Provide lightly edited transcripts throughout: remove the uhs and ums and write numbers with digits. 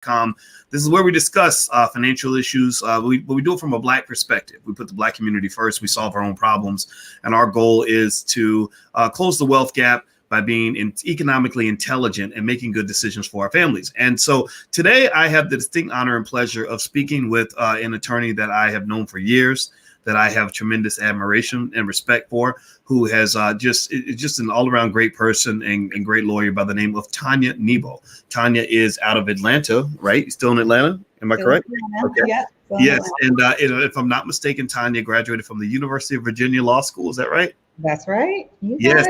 com. This is where we discuss financial issues. We do it from a Black perspective. We put the Black community first. We solve our own problems. And our goal is to close the wealth gap by being economically intelligent and making good decisions for our families. And so today I have the distinct honor and pleasure of speaking with an attorney that I have known for years, that I have tremendous admiration and respect for, who has just an all-around great person and great lawyer by the name of Tanya Nebo. Tanya is out of Atlanta, right? You're still in Atlanta? Am I correct? Okay. Yeah, yes. And if I'm not mistaken, Tanya graduated from the University of Virginia Law School. Is that right? That's right. Yes,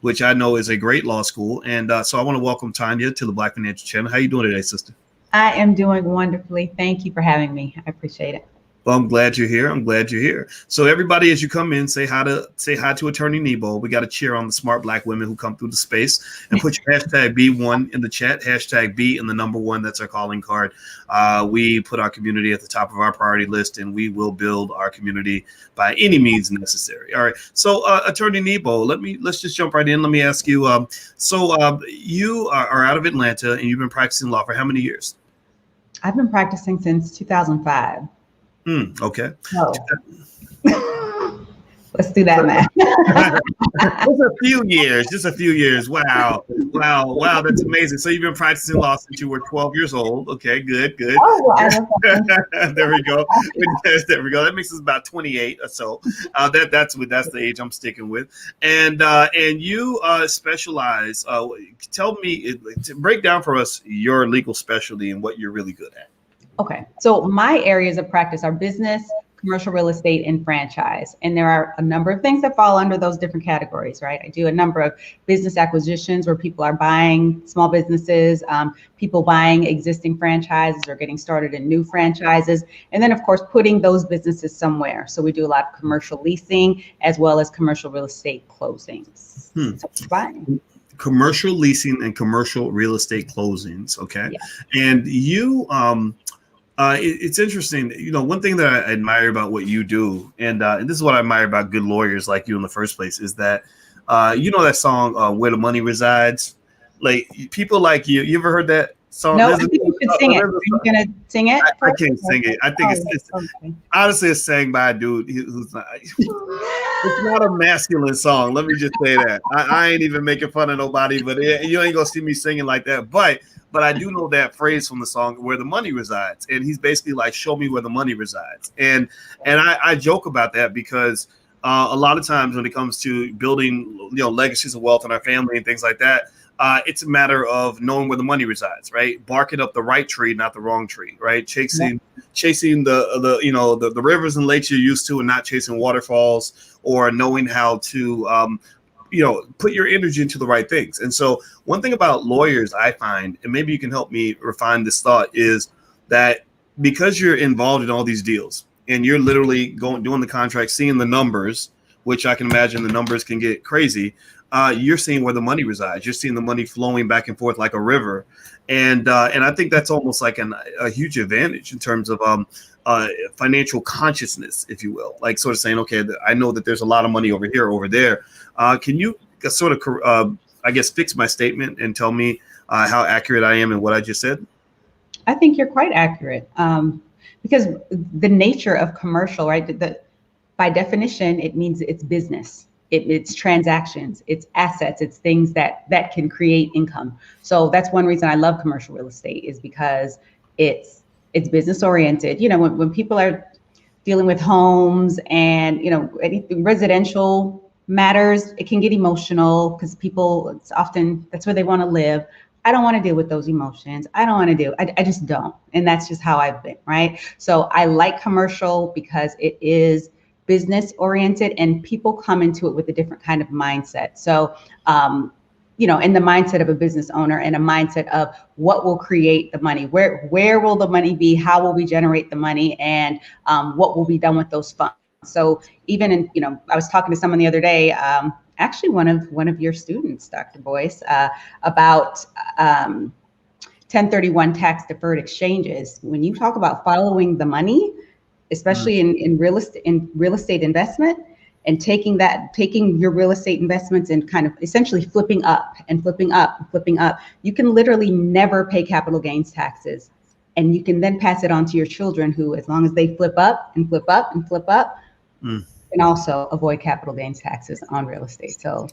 which I know is a great law school. And so I want to welcome Tanya to the Black Financial Channel. How are you doing today, sister? I am doing wonderfully. Thank you for having me. I appreciate it. Well, I'm glad you're here. I'm glad you're here. So everybody, as you come in, say hi to Attorney Nebo. We got to cheer on the smart Black women who come through the space, and put your hashtag B1 in the chat, hashtag B and the number 1. That's our calling card. We put our community at the top of our priority list, and we will build our community by any means necessary. All right. So Attorney Nebo, let's just jump right in. Let me ask you. You are out of Atlanta, and you've been practicing law for how many years? I've been practicing since 2005. Okay. Oh. Let's do that math. Just a few years. Wow. That's amazing. So you've been practicing law since you were 12 years old. Okay, good. Oh, well, There we go. That makes us about 28 or so. That's the age I'm sticking with. And you specialize. Tell me, break down for us your legal specialty and what you're really good at. Okay, so my areas of practice are business, commercial real estate, and franchise. And there are a number of things that fall under those different categories, right? I do a number of business acquisitions where people are buying small businesses, people buying existing franchises or getting started in new franchises. And then, of course, putting those businesses somewhere. So we do a lot of commercial leasing as well as commercial real estate closings. So buying. Commercial leasing and commercial real estate closings. Okay. Yeah. And you, it's interesting. You know, one thing that I admire about what you do, and this is what I admire about good lawyers like you in the first place, is that, you know, that song, Where the Money Resides? Like, people like you ever heard that song? No, I think you should sing it. Are you going to sing it? I can't sing it. I think it's okay. Honestly, it's sang by a dude who's not, it's not a masculine song. Let me just say that. I ain't even making fun of nobody, but you ain't going to see me singing like that. But I do know that phrase from the song, Where the Money Resides. And he's basically like, show me where the money resides. And I joke about that because a lot of times when it comes to building, legacies of wealth in our family and things like that, it's a matter of knowing where the money resides, right? Barking up the right tree, not the wrong tree, right? Chasing the rivers and lakes you're used to and not chasing waterfalls, or knowing how to, put your energy into the right things. And so one thing about lawyers I find, and maybe you can help me refine this thought, is that because you're involved in all these deals and you're literally doing the contract, seeing the numbers, which I can imagine the numbers can get crazy, you're seeing where the money resides. You're seeing the money flowing back and forth like a river. And I think that's almost like a huge advantage in terms of financial consciousness, if you will, like sort of saying, okay, I know that there's a lot of money over here, over there. Can you sort of, fix my statement and tell me how accurate I am in what I just said? I think you're quite accurate, because the nature of commercial, right? By definition, it means it's business. It's transactions, it's assets, it's things that can create income. So that's one reason I love commercial real estate, is because it's business oriented. You know, when people are dealing with homes and, anything residential matters, it can get emotional because it's often, that's where they want to live. I don't want to deal with those emotions. I just don't. And that's just how I've been, right? So I like commercial because it is business oriented and people come into it with a different kind of mindset. So, in the mindset of a business owner and a mindset of what will create the money, where will the money be, how will we generate the money, and what will be done with those funds. So even I was talking to someone the other day, actually one of your students, Dr. Boyce, about 1031 tax deferred exchanges. When you talk about following the money, especially in real estate investment, and taking your real estate investments and kind of essentially flipping up, you can literally never pay capital gains taxes And you can then pass it on to your children who, as long as they flip up and flip up and flip up, and also avoid capital gains taxes on real estate. So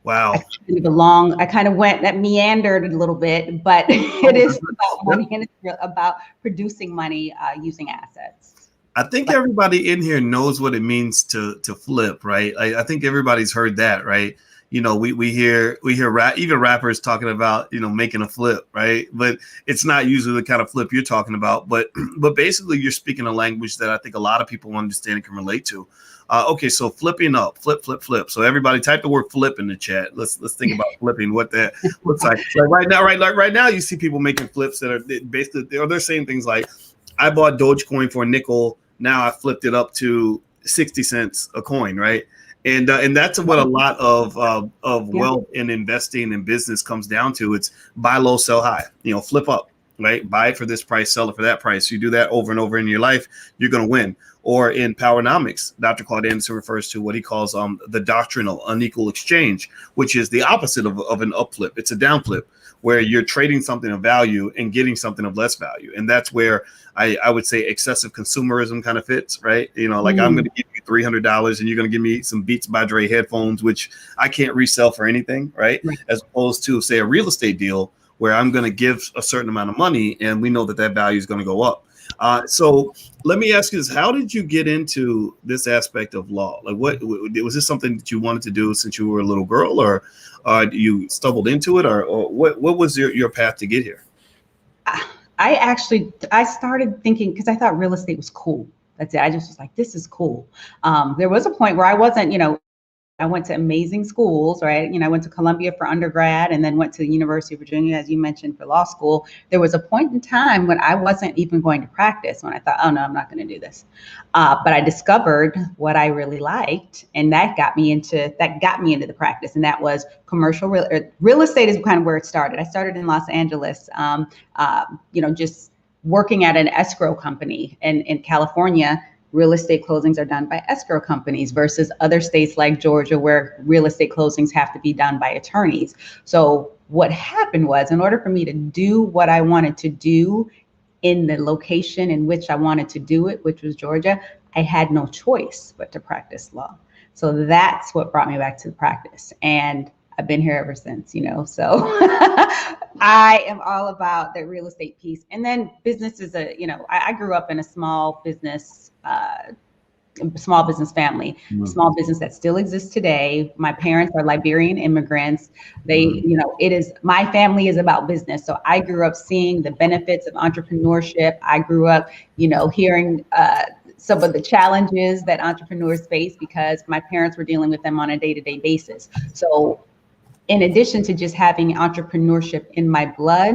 wow. I kind of went, that meandered a little bit, but it is about money, and it's about producing money using assets. I think everybody in here knows what it means to flip, right? I think everybody's heard that, right? You know, we hear even rappers talking about, you know, making a flip, right? But it's not usually the kind of flip you're talking about. But basically, you're speaking a language that I think a lot of people understand and can relate to. Okay, so flipping up, flip. So everybody type the word flip in the chat. Let's think about flipping, what that looks like. Like right now, you see people making flips that are basically, they're saying things like, I bought Dogecoin for a nickel. Now I flipped it up to 60 cents a coin, right? And that's what a lot of wealth in investing in business comes down to. It's buy low, sell high, you know, flip up, right? Buy it for this price, sell it for that price. You do that over and over in your life, you're going to win. Or in Powernomics, Dr. Claude Anderson refers to what he calls the doctrinal unequal exchange, which is the opposite of an up flip. It's a down flip, where you're trading something of value and getting something of less value. And that's where I would say excessive consumerism kind of fits, right? You know, like I'm going to give you $300 and you're going to give me some Beats by Dre headphones, which I can't resell for anything, right? As opposed to, say, a real estate deal where I'm going to give a certain amount of money and we know that that value is going to go up. So let me ask you this. How did you get into this aspect of law? Like, what was this something that you wanted to do since you were a little girl, or you stumbled into it, or what was your path to get here? I started thinking, because I thought real estate was cool. That's it. I just was like, this is cool. There was a point where I wasn't, you know, I went to amazing schools, right? You know, I went to Columbia for undergrad and then went to the University of Virginia, as you mentioned, for law school. There was a point in time when I wasn't even going to practice, when I thought, oh no, I'm not going to do this. But I discovered what I really liked, and that got me into the practice, and that was commercial real estate is kind of where it started. I started in Los Angeles, you know, just working at an escrow company in California. Real estate closings are done by escrow companies versus other states like Georgia, where real estate closings have to be done by attorneys. So what happened was, in order for me to do what I wanted to do in the location in which I wanted to do it, which was Georgia, I had no choice but to practice law. So that's what brought me back to the practice. And I've been here ever since, you know, so I am all about the real estate piece. And then business is I grew up in a small business family, small business that still exists today. My parents are Liberian immigrants. They, you know, my family is about business. So I grew up seeing the benefits of entrepreneurship. I grew up, you know, hearing some of the challenges that entrepreneurs face because my parents were dealing with them on a day-to-day basis. So in addition to just having entrepreneurship in my blood,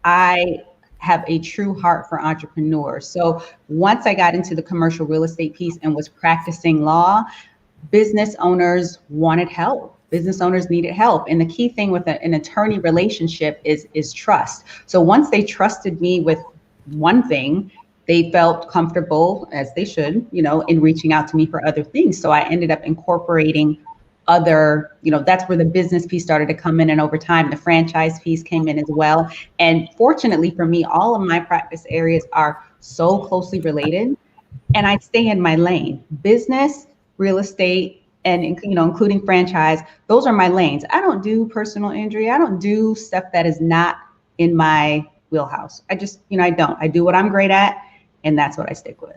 I have a true heart for entrepreneurs. So once I got into the commercial real estate piece and was practicing law, business owners wanted help. Business owners needed help. And the key thing with an attorney relationship is trust. So once they trusted me with one thing, they felt comfortable, as they should, you know, in reaching out to me for other things. So I ended up incorporating other, you know, that's where the business piece started to come in. And over time, the franchise piece came in as well. And fortunately for me, all of my practice areas are so closely related, and I stay in my lane. Business, real estate, and, you know, including franchise, those are my lanes. I don't do personal injury. I don't do stuff that is not in my wheelhouse. I just, you know, I do what I'm great at, and that's what I stick with.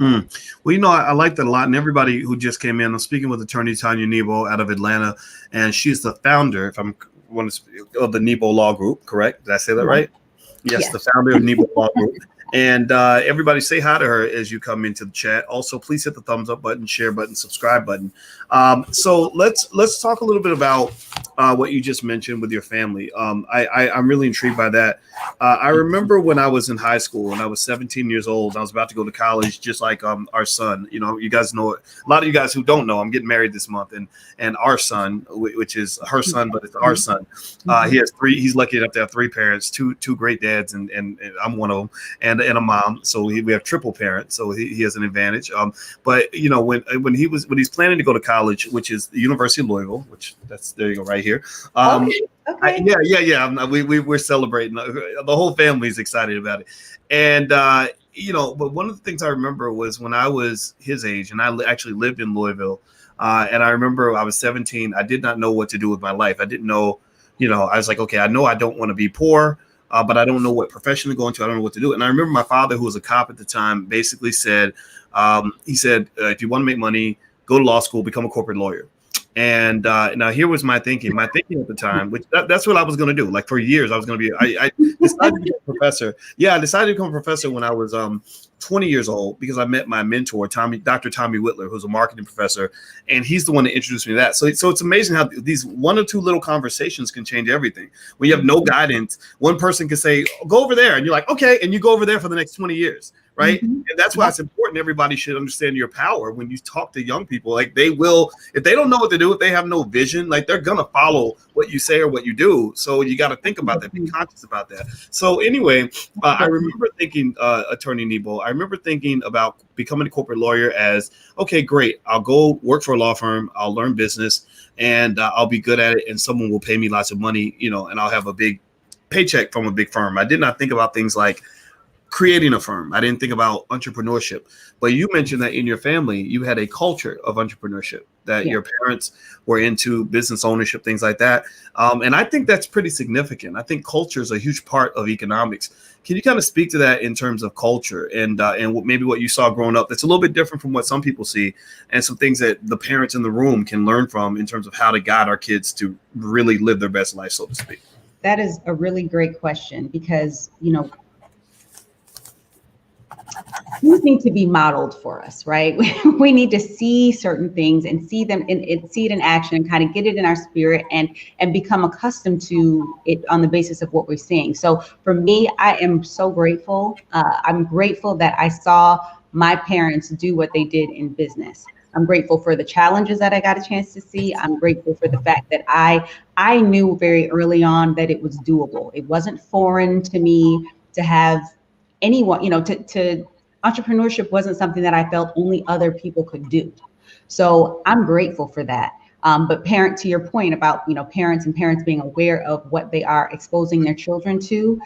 Well, you know, I like that a lot. And everybody who just came in, I'm speaking with Attorney Tanya Nebo out of Atlanta, and she's the founder, if I'm want to speak, of the Nebo Law Group, correct? Did I say that right? Yes, the founder of Nebo Law Group. And everybody say hi to her as you come into the chat. Also, please hit the thumbs up button, share button, subscribe button. So let's talk a little bit about what you just mentioned with your family. I'm really intrigued by that. I remember when I was in high school and I was 17 years old, I was about to go to college, just like our son. You know, you guys know it. A lot of you guys who don't know, I'm getting married this month, and our son, which is her son, but it's our son. He has three. He's lucky enough to have three parents, two great dads, and I'm one of them. And and a mom, so we have triple parents, so he has an advantage. But you know, when he's planning to go to college, which is the University of Louisville, which there you go right here. Okay. Yeah. We're celebrating. The whole family's excited about it, and you know, but one of the things I remember was when I was his age, and I actually lived in Louisville, and I remember I was 17. I did not know what to do with my life. I didn't know, you know, I was like, okay, I know I don't want to be poor. But I don't know what profession to go into. I don't know what to do. And I remember my father, who was a cop at the time, basically said, if you want to make money, go to law school, become a corporate lawyer. And now here was my thinking. My thinking at the time, which that's what I was going to do. Like for years, I was going to be. I decided to become a professor. Yeah, I decided to become a professor when I was 20 years old because I met my mentor, Dr. Tommy Whitler, who's a marketing professor, and he's the one that introduced me to that. So it's amazing how these one or two little conversations can change everything. When you have no guidance, one person can say, "Go over there," and you're like, "Okay," and you go over there for the next 20 years. Right. Mm-hmm. And that's why it's important. Everybody should understand your power when you talk to young people. Like they will, if they don't know what to do, if they have no vision, like they're going to follow what you say or what you do. So you got to think about that, be conscious about that. So anyway, I remember thinking, Attorney Nebo, I remember thinking about becoming a corporate lawyer as, okay, great. I'll go work for a law firm. I'll learn business and I'll be good at it. And someone will pay me lots of money, you know, and I'll have a big paycheck from a big firm. I did not think about things like creating a firm. I didn't think about entrepreneurship, but you mentioned that in your family, you had a culture of entrepreneurship, that your parents were into business ownership, things like that. And I think that's pretty significant. I think culture is a huge part of economics. Can you kind of speak to that in terms of culture and maybe what you saw growing up that's a little bit different from what some people see and some things that the parents in the room can learn from in terms of how to guide our kids to really live their best life, so to speak? That is a really great question because, you know, these need to be modeled for us, right? We need to see certain things and see them and see it in action and kind of get it in our spirit and become accustomed to it on the basis of what we're seeing. So for me, I am so grateful. I'm grateful that I saw my parents do what they did in business. I'm grateful for the challenges that I got a chance to see. I'm grateful for the fact that I knew very early on that it was doable. It wasn't foreign to me to have anyone, you know, to entrepreneurship wasn't something that I felt only other people could do. So I'm grateful for that. But to your point about, you know, parents being aware of what they are exposing their children to,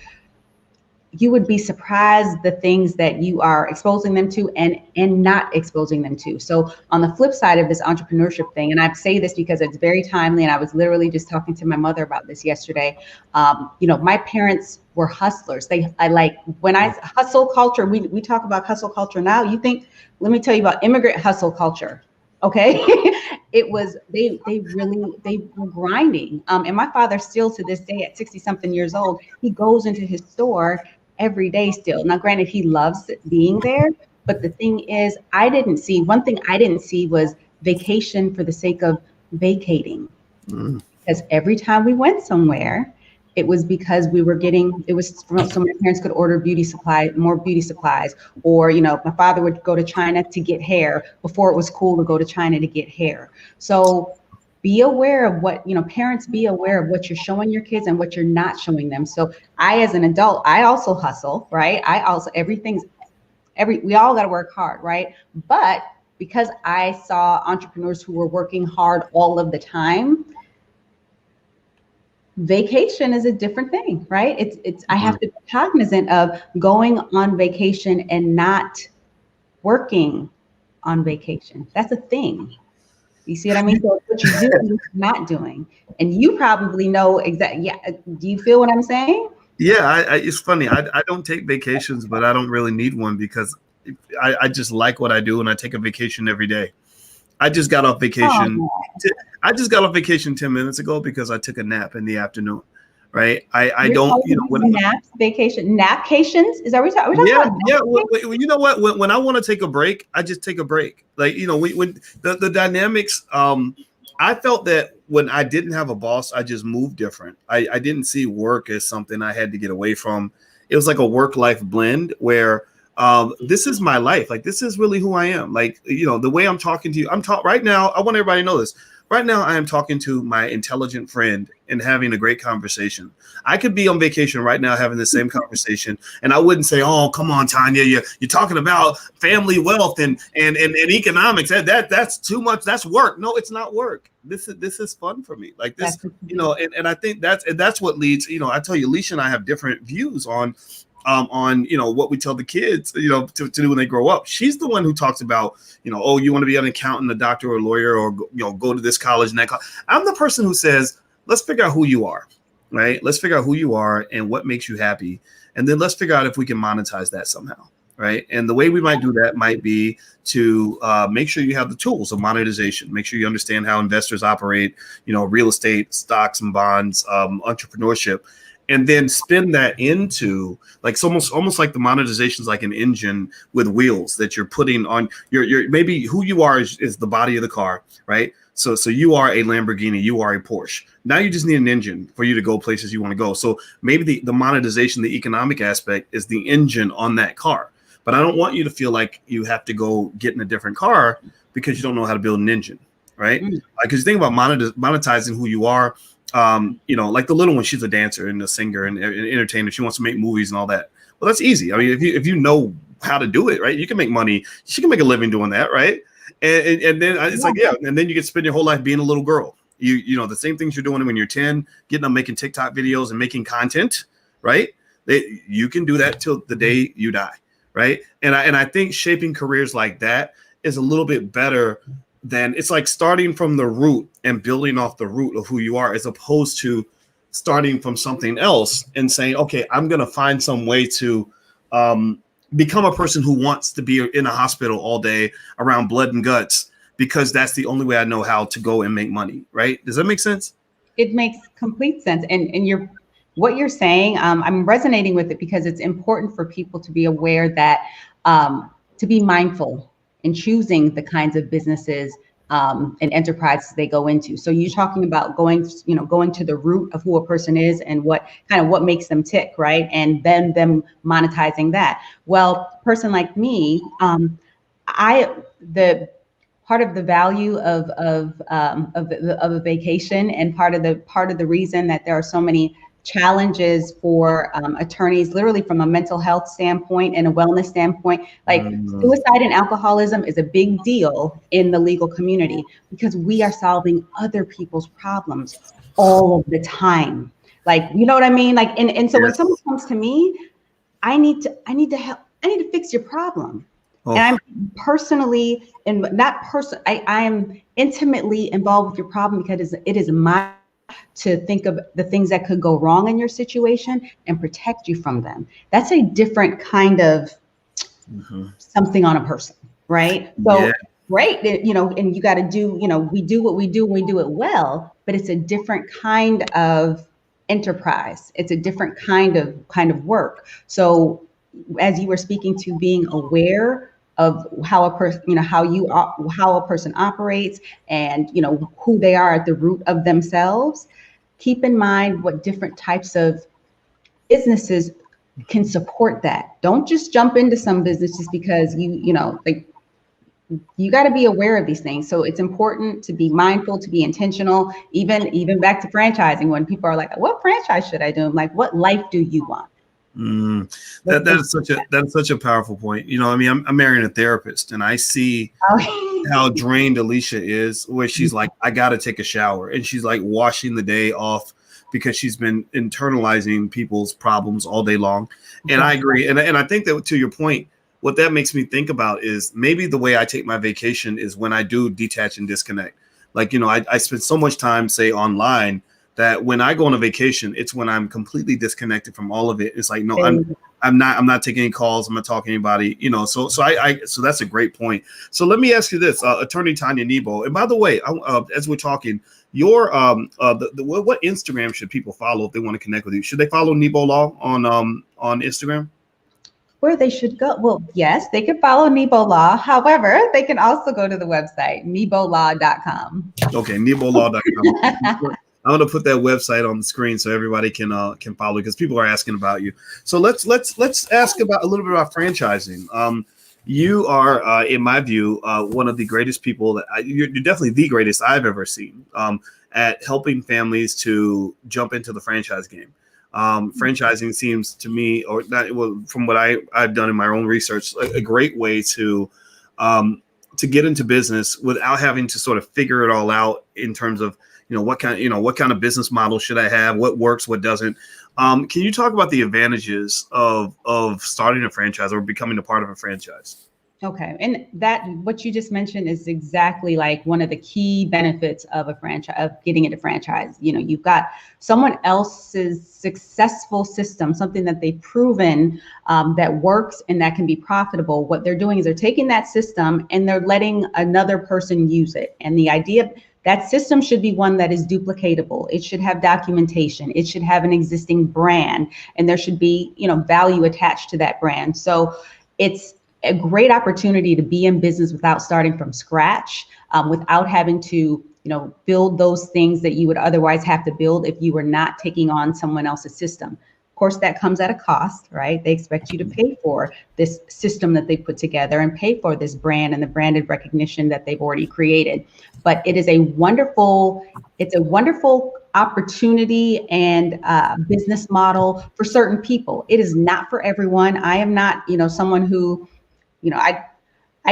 you would be surprised the things that you are exposing them to and not exposing them to. So on the flip side of this entrepreneurship thing, and I say this because it's very timely, and I was literally just talking to my mother about this yesterday. You know, my parents were hustlers. Hustle culture, we talk about hustle culture now. Let me tell you about immigrant hustle culture. Okay. It was, they were grinding. And my father still to this day at 60 something years old, he goes into his store every day still. Now, granted, he loves being there, but the thing is, one thing I didn't see was vacation for the sake of vacating. Because every time we went somewhere, it was because so my parents could order more beauty supplies, or, you know, my father would go to China to get hair before it was cool to go to China to get hair. So be aware of parents be aware of what you're showing your kids and what you're not showing them. So I, as an adult, I also hustle, right? We all got to work hard, right? But because I saw entrepreneurs who were working hard all of the time, vacation is a different thing, right? I have to be cognizant of going on vacation and not working on vacation. That's a thing. You see what I mean? So what you do, you're not doing. And you probably know exactly. Yeah. Do you feel what I'm saying? Yeah, it's funny. I don't take vacations, but I don't really need one because I just like what I do, and I take a vacation every day. I just got off vacation. I just got off vacation 10 minutes ago because I took a nap in the afternoon. Right. I don't, you know, napcations. Is that what we're talking about? Yeah. Well, you know what? When I want to take a break, I just take a break. Like, you know, when the dynamics, I felt that when I didn't have a boss, I just moved different. I didn't see work as something I had to get away from. It was like a work-life blend where this is my life. Like, this is really who I am. Like, you know, the way I'm talking to you, right now. I want everybody to know this. Right now, I am talking to my intelligent friend and having a great conversation. I could be on vacation right now having the same conversation, and I wouldn't say, "Oh, come on, Tanya, you're talking about family wealth and economics. That's too much. That's work." No, it's not work. This is fun for me. Like this, and I think that's what leads. I tell you, Alicia and I have different views on what we tell the kids, to do when they grow up. She's the one who talks about, oh, you want to be an accountant, a doctor, or a lawyer, or go to this college and that college. I'm the person who says, let's figure out who you are, right? Let's figure out who you are and what makes you happy, and then let's figure out if we can monetize that somehow, right? And the way we might do that might be to make sure you have the tools of monetization. Make sure you understand how investors operate, real estate, stocks and bonds, entrepreneurship. And then spin that into like it's almost like the monetization is like an engine with wheels that you're putting on your maybe who you are is the body of the car, right? So you are a Lamborghini, you are a Porsche. Now you just need an engine for you to go places you want to go. So maybe the monetization, the economic aspect is the engine on that car. But I don't want you to feel like you have to go get in a different car because you don't know how to build an engine, right? Because you think about monetizing who you are. Like the little one, she's a dancer and a singer and an entertainer. She wants to make movies and all that. Well, that's easy. I mean, if you know how to do it, right, you can make money. She can make a living doing that, right? And then it's like, yeah, and then you can spend your whole life being a little girl. The same things you're doing when you're 10, getting up making TikTok videos and making content, right? You can do that till the day you die, right? And I think shaping careers like that is a little bit better. Then it's like starting from the root and building off the root of who you are, as opposed to starting from something else and saying, okay, I'm going to find some way to become a person who wants to be in a hospital all day around blood and guts because that's the only way I know how to go and make money. Right. Does that make sense? It makes complete sense. And what you're saying, I'm resonating with it because it's important for people to be aware that to be mindful in choosing the kinds of businesses and enterprises they go into. So you're talking about going to the root of who a person is and what makes them tick, right? And then them monetizing that. Well, a person like me, the part of the value of a vacation and part of the reason that there are so many challenges for attorneys, literally from a mental health standpoint and a wellness standpoint, like suicide and alcoholism is a big deal in the legal community because we are solving other people's problems all of the time. Like, you know what I mean? Like, and so when someone comes to me, I need to help. I need to fix your problem. Oh. And I'm personally, and not person, I am intimately involved with your problem because it is my to think of the things that could go wrong in your situation and protect you from them. That's a different kind of something on a person, right? So great, and you got to do, we do what we do when we do it well, but it's a different kind of enterprise. It's a different kind of work. So as you were speaking to being aware of how a person, how a person operates and, who they are at the root of themselves, keep in mind what different types of businesses can support that. Don't just jump into some business just because you got to be aware of these things. So it's important to be mindful, to be intentional, even back to franchising when people are like, what franchise should I do? I'm like, what life do you want? That's such a powerful point. I'm marrying a therapist and I see how drained Alicia is, where she's like, I got to take a shower. And she's like washing the day off because she's been internalizing people's problems all day long. And I agree. And I think that to your point, what that makes me think about is maybe the way I take my vacation is when I do detach and disconnect. Like, I spend so much time, say, online, that when I go on a vacation, it's when I'm completely disconnected from all of it. It's like, no, I'm not taking any calls. I'm not talking to anybody, so that's a great point. So let me ask you this, Attorney Tanya Nebo. And by the way, as we're talking, your what Instagram should people follow if they want to connect with you? Should they follow Nebo Law on Instagram? Where they should go? Well, yes, they can follow Nebo Law. However, they can also go to the website, nebolaw.com. Okay, nebolaw.com. I'm going to put that website on the screen so everybody can follow, because people are asking about you. So let's ask about a little bit about franchising. You are, in my view, one of the greatest people you're definitely the greatest I've ever seen at helping families to jump into the franchise game. Franchising seems to me, or not, well, from what I've done in my own research, a great way to get into business without having to sort of figure it all out in terms of, what kind of business model should I have, what works, what doesn't. Can you talk about the advantages of starting a franchise or becoming a part of a franchise? Okay. And what you just mentioned is exactly like one of the key benefits of a franchise, of getting into franchise. You've got someone else's successful system, something that they've proven that works and that can be profitable. What they're doing is they're taking that system and they're letting another person use it. And the idea that system should be one that is duplicatable. It should have documentation. It should have an existing brand, and there should be, value attached to that brand. So it's a great opportunity to be in business without starting from scratch, without having to, build those things that you would otherwise have to build if you were not taking on someone else's system. Of course, that comes at a cost, right? They expect you to pay for this system that they put together and pay for this brand and the branded recognition that they've already created. But it is a wonderful opportunity and business model for certain people. It is not for everyone. I am not, someone who, I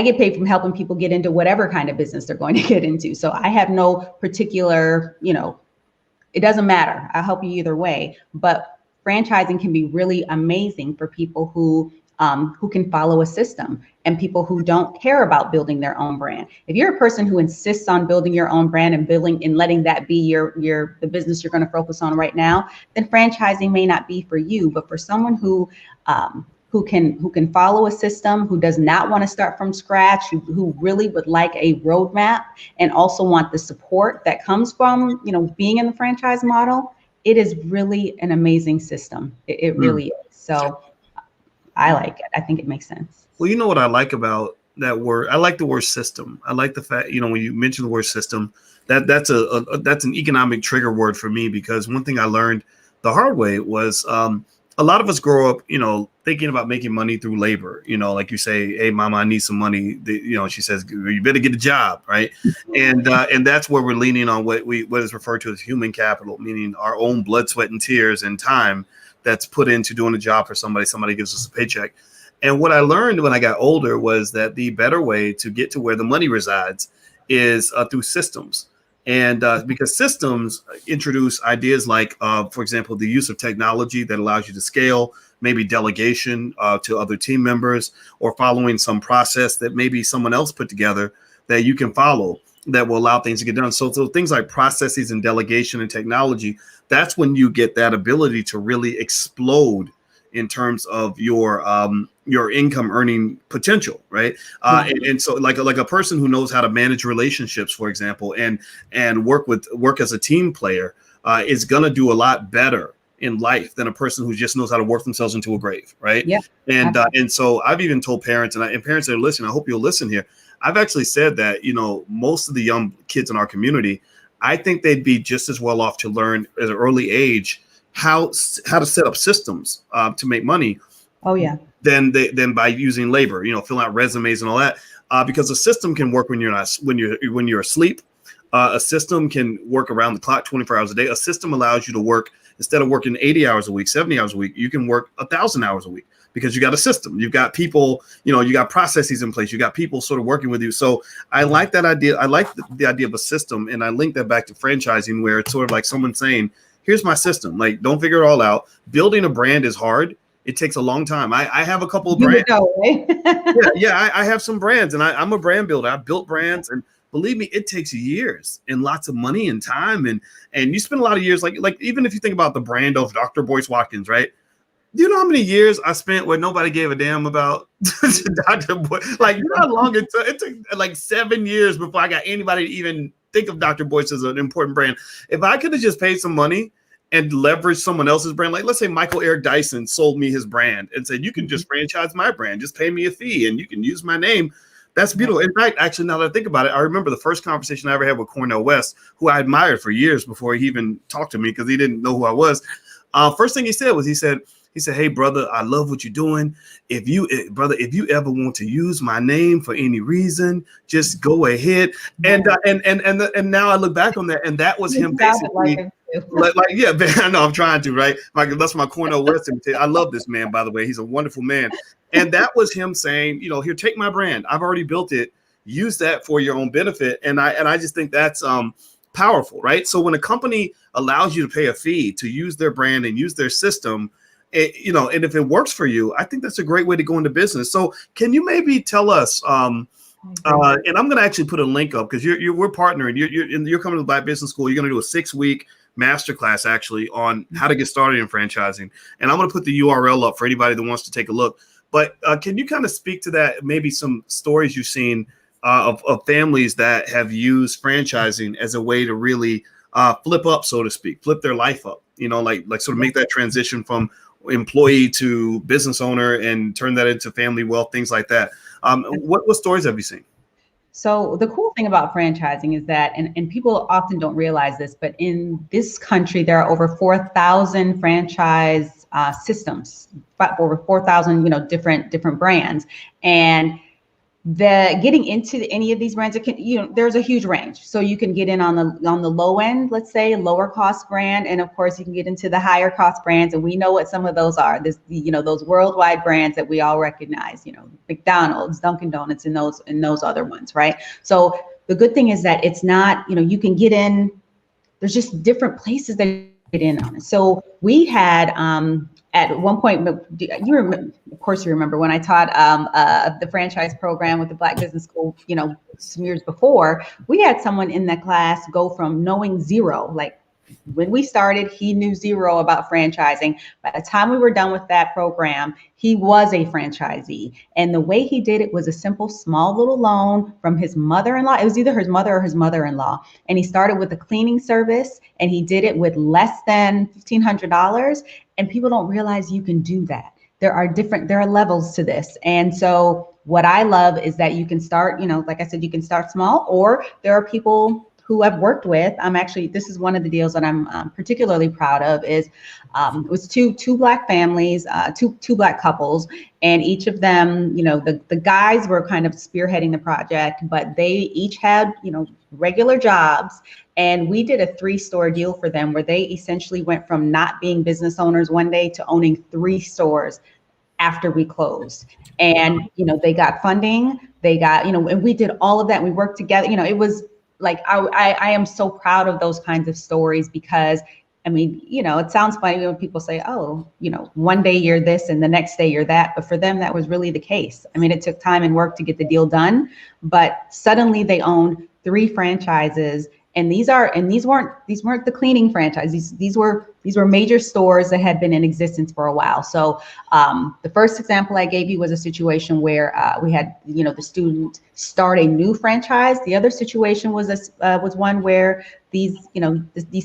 get paid from helping people get into whatever kind of business they're going to get into. So I have no particular, it doesn't matter. I'll help you either way. But franchising can be really amazing for people who can follow a system and people who don't care about building their own brand. If you're a person who insists on building your own brand and letting that be the business you're going to focus on right now, then franchising may not be for you. But for someone who can follow a system, who does not want to start from scratch, who really would like a roadmap and also want the support that comes from, being in the franchise model, it is really an amazing system. It really is. So I like it. I think it makes sense. Well, you know what I like about that word? I like the word system. I like the fact, when you mention the word system, that's an economic trigger word for me, because one thing I learned the hard way was a lot of us grow up, thinking about making money through labor. Like you say, hey, mama, I need some money. She says, you better get a job, right? And that's where we're leaning on what is referred to as human capital, meaning our own blood, sweat, and tears and time that's put into doing a job for somebody. Somebody gives us a paycheck. And what I learned when I got older was that the better way to get to where the money resides is through systems. And because systems introduce ideas like, for example, the use of technology that allows you to scale, maybe delegation to other team members, or following some process that maybe someone else put together that you can follow that will allow things to get done. So things like processes and delegation and technology, that's when you get that ability to really explode in terms of your income earning potential, right? And so like a person who knows how to manage relationships, for example, and work as a team player is gonna do a lot better in life than a person who just knows how to work themselves into a grave, right? Yeah. And so I've even told parents, and parents that are listening, I hope you'll listen here. I've actually said that, most of the young kids in our community, I think they'd be just as well off to learn at an early age how to set up systems to make money. Oh yeah. Than by using labor, filling out resumes and all that, because a system can work when you're asleep. A system can work around the clock, 24 hours a day. A system allows you to work, instead of working 80 hours a week, 70 hours a week, you can work 1,000 hours a week because you got a system. You've got people, you got processes in place. You got people sort of working with you. So I like that idea. I like the idea of a system, and I link that back to franchising, where it's sort of like someone saying, here's my system. Like, don't figure it all out. Building a brand is hard. It takes a long time. I have a couple of brands. I have some brands, and I'm a brand builder. I've built brands, and believe me, it takes years and lots of money and time, and you spend a lot of years. Like even if you think about the brand of Dr. Boyce Watkins, right? Do you know how many years I spent where nobody gave a damn about Dr. Boyce? Like, you know how long it took like 7 years before I got anybody to even think of Dr. Boyce as an important brand. If I could have just paid some money and leverage someone else's brand, like let's say Michael Eric Dyson sold me his brand and said, you can just franchise my brand, just pay me a fee and you can use my name. That's beautiful. In fact, actually, now that I think about it, I remember the first conversation I ever had with Cornel West, who I admired for years before he even talked to me because he didn't know who I was. First thing he said was, he said, He said, "Hey, brother, I love what you're doing. If you ever want to use my name for any reason, just go ahead." And now I look back on that, and that was him basically. Like, yeah, I know I'm trying to, right? That's my Cornell West imitation. I love this man, by the way. He's a wonderful man. And that was him saying, here, take my brand. I've already built it. Use that for your own benefit. And I just think that's powerful, right? So when a company allows you to pay a fee to use their brand and use their system, and if it works for you, I think that's a great way to go into business. So can you maybe tell us, and I'm going to actually put a link up because we're partnering. You're coming to the Black Business School. You're going to do a 6-week masterclass actually on how to get started in franchising. And I'm going to put the URL up for anybody that wants to take a look. But can you kind of speak to that? Maybe some stories you've seen of families that have used franchising as a way to really flip up, so to speak, flip their life up, like sort of make that transition from employee to business owner and turn that into family wealth, things like that. What stories have you seen? So the cool thing about franchising is that, and people often don't realize this, but in this country, there are over 4,000 franchise systems, over 4,000, different brands. And getting into any of these brands, there's a huge range. So you can get in on the low end, let's say lower cost brand. And of course you can get into the higher cost brands. And we know what some of those are. Those worldwide brands that we all recognize, McDonald's, Dunkin' Donuts, and those other ones, right? So the good thing is that it's not, you can get in, there's just different places that you get in on it. So we had, at one point, you remember, of course, you remember when I taught the franchise program with the Black Business School, some years before, we had someone in that class go from knowing zero, like when we started, he knew zero about franchising. By the time we were done with that program, he was a franchisee. And the way he did it was a simple, small little loan from his mother-in-law. It was either his mother or his mother-in-law. And he started with a cleaning service, and he did it with less than $1,500. And people don't realize you can do that. There are levels to this. And so what I love is that you can start, like I said, you can start small, or there are people who I've worked with. This is one of the deals that I'm particularly proud of is it was two Black families, two Black couples, and each of them, the guys were kind of spearheading the project, but they each had, regular jobs. And we did a 3-store deal for them where they essentially went from not being business owners one day to owning 3 stores after we closed. And, they got funding, they got, and we did all of that. We worked together. It was like, I am so proud of those kinds of stories because, it sounds funny when people say, oh, one day you're this and the next day you're that. But for them, that was really the case. It took time and work to get the deal done, but suddenly they owned 3 franchises. And these weren't the cleaning franchises. These were major stores that had been in existence for a while. So the first example I gave you was a situation where we had the student start a new franchise. The other situation was one where these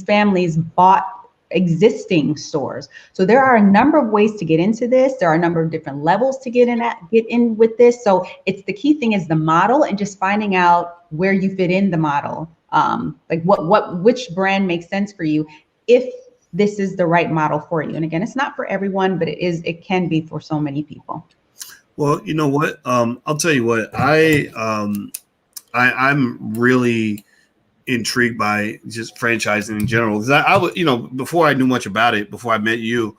families bought existing stores. So there are a number of ways to get into this. There are a number of different levels to get in with this. So it's the key thing is the model and just finding out where you fit in the model. Like which brand makes sense for you if this is the right model for you. And again, it's not for everyone, but it can be for so many people. Well, you know what? I'll tell you what, I'm really intrigued by just franchising in general. Because I was, before I knew much about it, before I met you,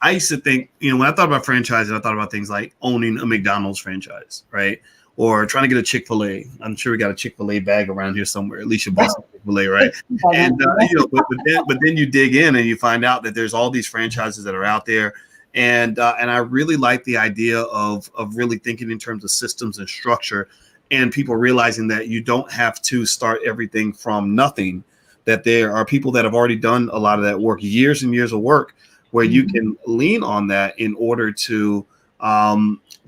I used to think, when I thought about franchising, I thought about things like owning a McDonald's franchise, right? Or trying to get a Chick-fil-A. I'm sure we got a Chick-fil-A bag around here somewhere. At least you bought some Chick-fil-A, right? And but then you dig in and you find out that there's all these franchises that are out there. And I really like the idea of really thinking in terms of systems and structure, and people realizing that you don't have to start everything from nothing. That there are people that have already done a lot of that work, years and years of work, where you can lean on that in order to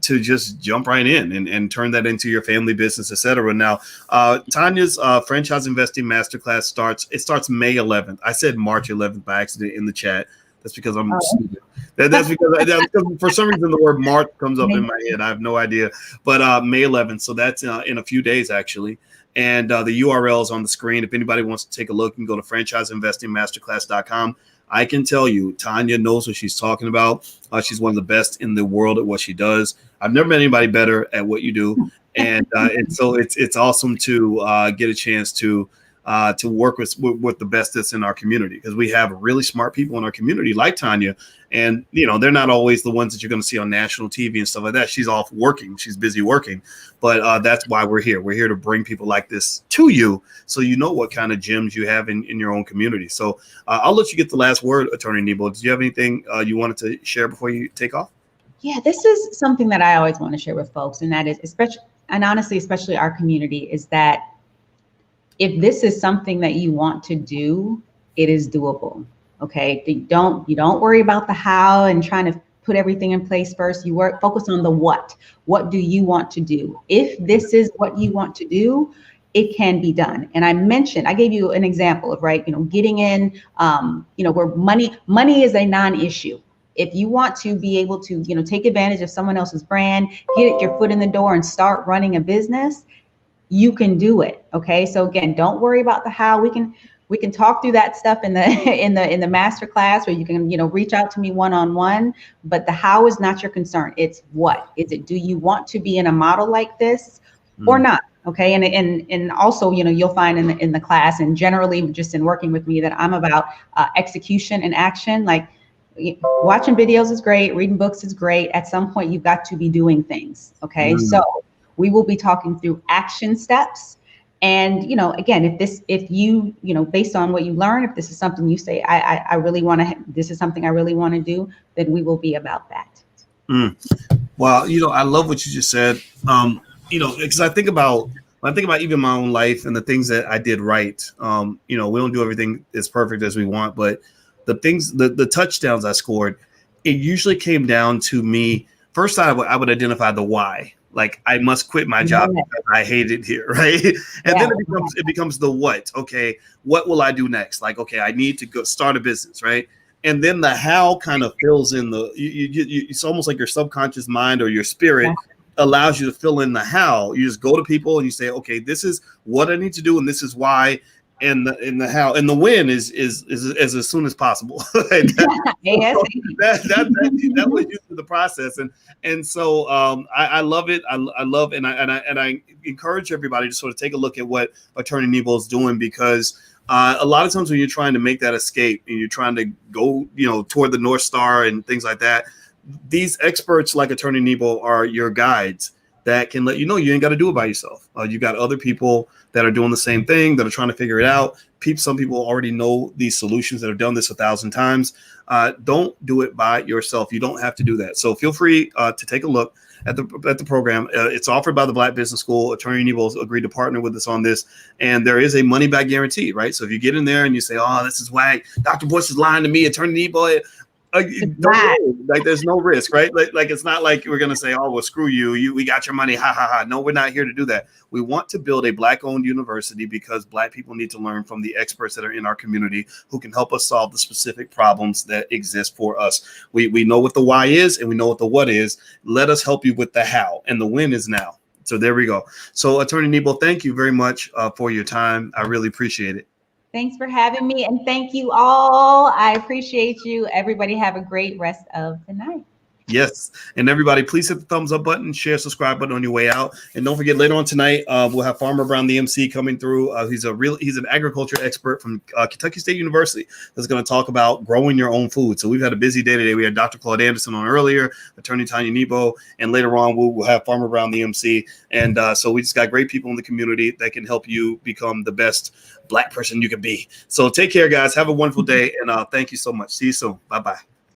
just jump right in and turn that into your family business, et cetera. Now, Tanya's franchise investing masterclass starts May 11th. I said March 11th by accident in the chat. That's because I'm stupid. That's because for some reason the word March comes up in my head. I have no idea. But May 11th. So that's in a few days, actually. And the URL is on the screen. If anybody wants to take a look, you can go to franchiseinvestingmasterclass.com. I can tell you, Tanya knows what she's talking about. She's one of the best in the world at what she does. I've never met anybody better at what you do, and so it's awesome to get a chance to work with the best that's in our community, because we have really smart people in our community like Tanya, and they're not always the ones that you're going to see on national TV and stuff like that. She's off working, she's busy working, but that's why we're here. We're here to bring people like this to you, so you know what kind of gems you have in your own community. So I'll let you get the last word, Attorney Nebo. Did you have anything you wanted to share before you take off? Yeah, this is something that I always want to share with folks, and that is especially our community, is that if this is something that you want to do, it is doable. Okay, you don't worry about the how and trying to put everything in place first. You focus on the what. What do you want to do? If this is what you want to do, it can be done. And I gave you an example of, getting in, where money is a non-issue. If you want to be able to, take advantage of someone else's brand, get your foot in the door and start running a business, you can do it. Okay. So again, don't worry about the how. We can talk through that stuff in the master class, where you can, reach out to me one-on-one, but the how is not your concern. It's what is it? Do you want to be in a model like this or not? Okay. And also, you'll find in the class, and generally just in working with me, that I'm about execution and action. Like, watching videos is great. Reading books is great. At some point, you've got to be doing things. Okay. So we will be talking through action steps. And, again, if you, based on what you learn, if this is something you say, I really want to, this is something I really want to do, then we will be about that. Well, I love what you just said. Because when I think about even my own life and the things that I did right, we don't do everything as perfect as we want, but the touchdowns I scored, it usually came down to me. First, I would identify the why. Like, I must quit my job because I hate it here, right? And then it becomes the what. Okay, what will I do next? Like, okay, I need to go start a business, right? And then the how kind of fills in it's almost like your subconscious mind or your spirit allows you to fill in the how. You just go to people and you say, okay, this is what I need to do, and this is why. And the how, and the win is as soon as possible. That was usually the process, and so I love it. I love and I encourage everybody to sort of take a look at what Attorney Nebo is doing, because a lot of times when you're trying to make that escape and you're trying to go toward the North Star and things like that, these experts like Attorney Nebo are your guides that can let you know you ain't got to do it by yourself. You got other people that are doing the same thing, that are trying to figure it out. Some people already know these solutions that have done this 1,000 times. Don't do it by yourself. You don't have to do that. So feel free to take a look at the program. It's offered by the Black Business School. Attorney Nebo agreed to partner with us on this, and there is a money back guarantee, right? So if you get in there and you say, "Oh, this is whack. Dr. Bush is lying to me. Attorney Nebo." Like, there's no risk, right? Like it's not like we're gonna say, "Oh, well, screw you. We got your money." Ha ha ha. No, we're not here to do that. We want to build a Black-owned university because Black people need to learn from the experts that are in our community who can help us solve the specific problems that exist for us. We know what the why is and we know what the what is. Let us help you with the how, and the win is now. So there we go. So Attorney Nebo, thank you very much for your time. I really appreciate it. Thanks for having me, and thank you all. I appreciate you. Everybody have a great rest of the night. Yes. And everybody, please hit the thumbs up button, share, subscribe button on your way out. And don't forget, later on tonight, we'll have Farmer Brown, the MC, coming through. He's an agriculture expert from Kentucky State University that's going to talk about growing your own food. So we've had a busy day today. We had Dr. Claude Anderson on earlier, Attorney Tanya Nebo, and later on we'll have Farmer Brown, the MC. And so we just got great people in the community that can help you become the best Black person you can be. So take care, guys. Have a wonderful day. And thank you so much. See you soon. Bye-bye.